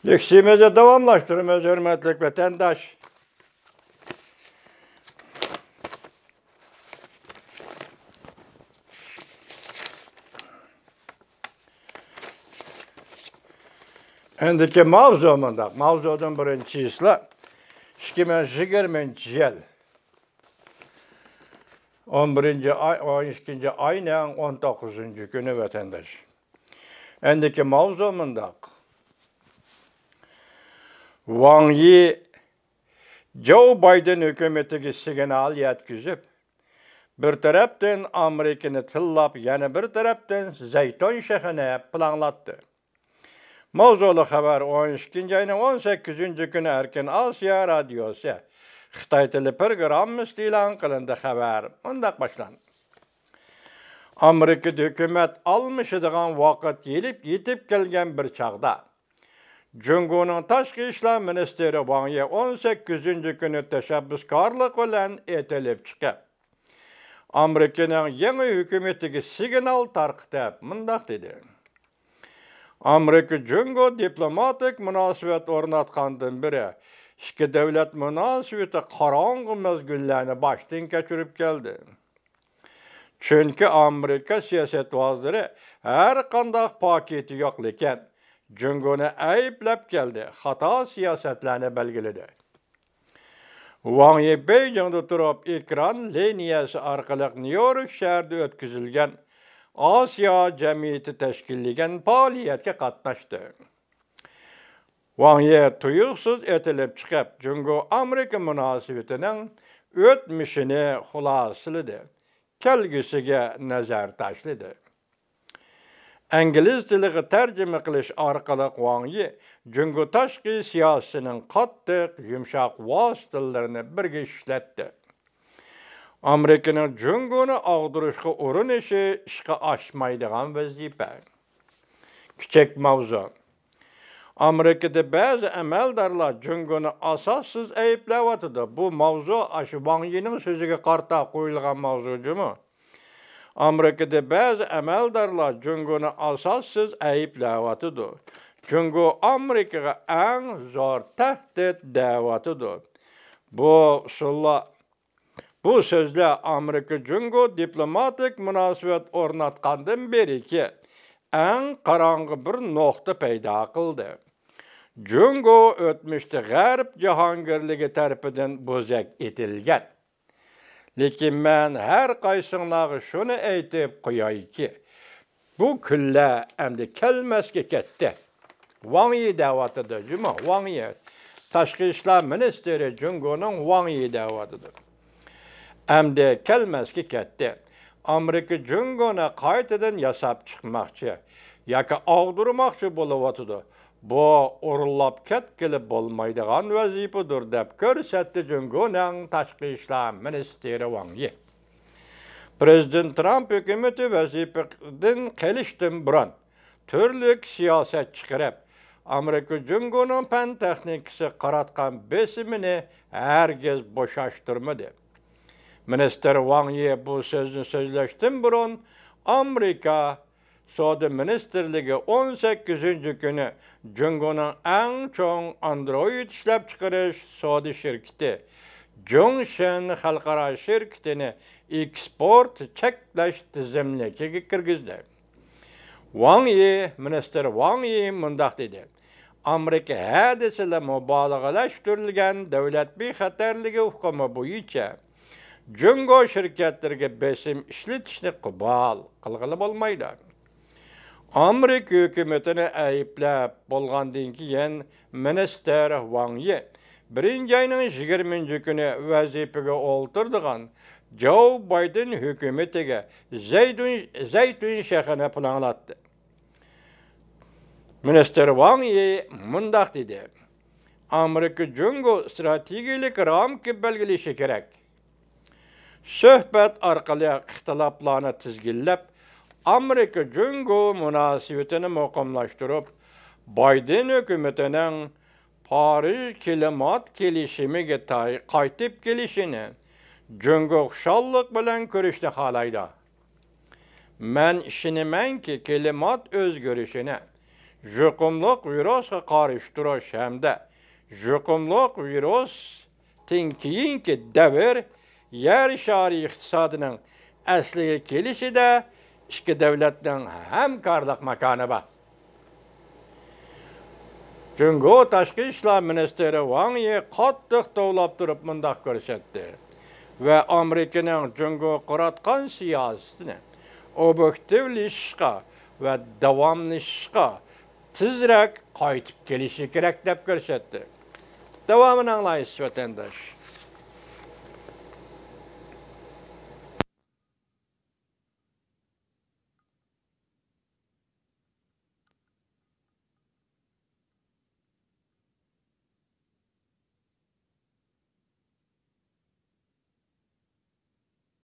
Leksimizi davamlaştırmamız hürmetlik vatandaş. Endiki mavzumunda, mavzudun birincisi 2020 yıl 11. ay, 12. ayının 19. günü vatandaş. Endiki mavzumunda Wang Yi Joe Biden hükümetiga signal yetkizib, bir tarafdan Amerikani tillab, yana bir tarafdan Zaytun shahrini planlatdi. Mavzuli xabar 12. ayning 18. kuni Erkin Osiyo radiosi Xitoy tili programmasi e'lon qilindi. Xabar bunday boshlandi. Amerika hukumat almishadigan vaqt yetib kelgan bir chaqda Jungoning tashqi ishlar ministri Wang Yi 18. kuni tashabbuskorlik bilan etilib chiqib, Amerikaning yangi hukumatiga signal tarqatib, mundaq dedi. Amerika Jungo diplomatik munosabat o'rnatgandan beri ikki davlat munosabati qorong'u mezgillarni boshdan kechirib keldi. Chunki Amerika siyosatvozlari har qanday paketi yo'q lekin Jungoni ayblab keldi, xato siyosatlarni belgiladi. Wang Yi Beijingda turib ekran liniyasi orqali New York shahrida o'tkazilgan Osiyo jamiyati tashkillagan faoliyatga qatnashdi. Wang Yi tuyuqsiz etilib chiqib, Jungo Amerika munosabatining o'tmishini xulosaladi, kelgusiga nazar tashladi. İngiliz tiliga tarjima qilish orqali Wang Yi Jungo tashqi siyosatining qattiq, yumshoq vositalarini birga ishlatdi. Amerikaning Jungoni og'dirishga urinishi ishga oshmaydigan vazifa. Kichik mavzu. Amerikada ba'zi amaldorlar Jungoni asossiz ayblayotdi. Bu mavzu shu Wang Yining so'ziga qarta qo'yilgan mavzujimi? Amerikada ba'zi amaldorlar Jungoni asossiz ayblayotdi. Jungo Amerikaga eng zo'r tahdid da'vatidir. Bu sözler Amerika Jungo diplomatik munosabat o'rnatgandan beriki eng qarong'i bir nuqta paydo qildi. Jungo o'tmishda G'arb jahongirligi tarafidan bo'zak etilgan. Lekin men har qaysinglarga shuni aytib qo'yayki, bu kunlar endi kelmasga ketdi. Wang Yi da'vatidir, juma Wang Yi tashqi ishlar ministri Jungoning Wang Yi da'vatidir. Endi kelmasga ketdi. Amerika Jungoni qaytadan yasab chiqmoqchi yoki og'dirmoqchi bo'layotdi. Bu o'rinlab ketgili bo'lmaydigan vazifadir deb ko'rsatdi Jungoning tashqi ishlar ministri Wang Yi. Prezident Trump hukumati vazifadan qilishdan burun turli siyosat chiqarib, Amerika Jungoning fan texnikasi qaratgan besimini hargiz bo'shashtirmadi. Minister Wang Yi bu so'zni so'zlashdan burun Amerika Savdo ministerligi 18. kuni Jungoning eng chong Android ishlab chiqarish savdo shirkati Zhongshan xalqaro shirkatini eksport cheklash tizimligiga kirgizdi. Minister Wang Yi mundaq dedi. Amerika hadisida mubolag'alashtirilgan davlat bexatarligi hukmi bo'yicha Jungo shirkatlariga besim ishlatishni qabul qilg'ili bo'lmaydi. Amerika hukumatini ayblab bo'lgandan keyin minister Wang Yi 1-ayning 20 kuni vazifaga o'ltirdigan Joe Biden hukumatiga Zaytun shahrini planlatdi. Minister Wang Yi mundaq dedi. Amerika Jungo strategik ramka belgilashi kerak. Suhbat orqali ixtiloflarni tizginlab, Amerika Jungo munosabatini muqimlashtirib, Biden hukumatining Paris klimat kelishimiga qaytib kelishini Jungo xushallik bilan ko'rishni xohlaydi. Men ishonamanki, klimat o'zgarishini juqumluq virusga qarshi turish hamda juqumluq virus keyingi davr yer shari iqtisodining asliga kelishida ikki davlatning hamkorlik makoni bor. Jungo Tashqi ishlar ministri Wang Yi qattiq to'lab turib mundaq ko'rsatdi va Amerikaning Jungo quratgan siyosatini obyektivlashishga va davomlashishga tezroq qaytib kelishi kerak deb ko'rsatdi. Davomini anglaysiz vatandosh.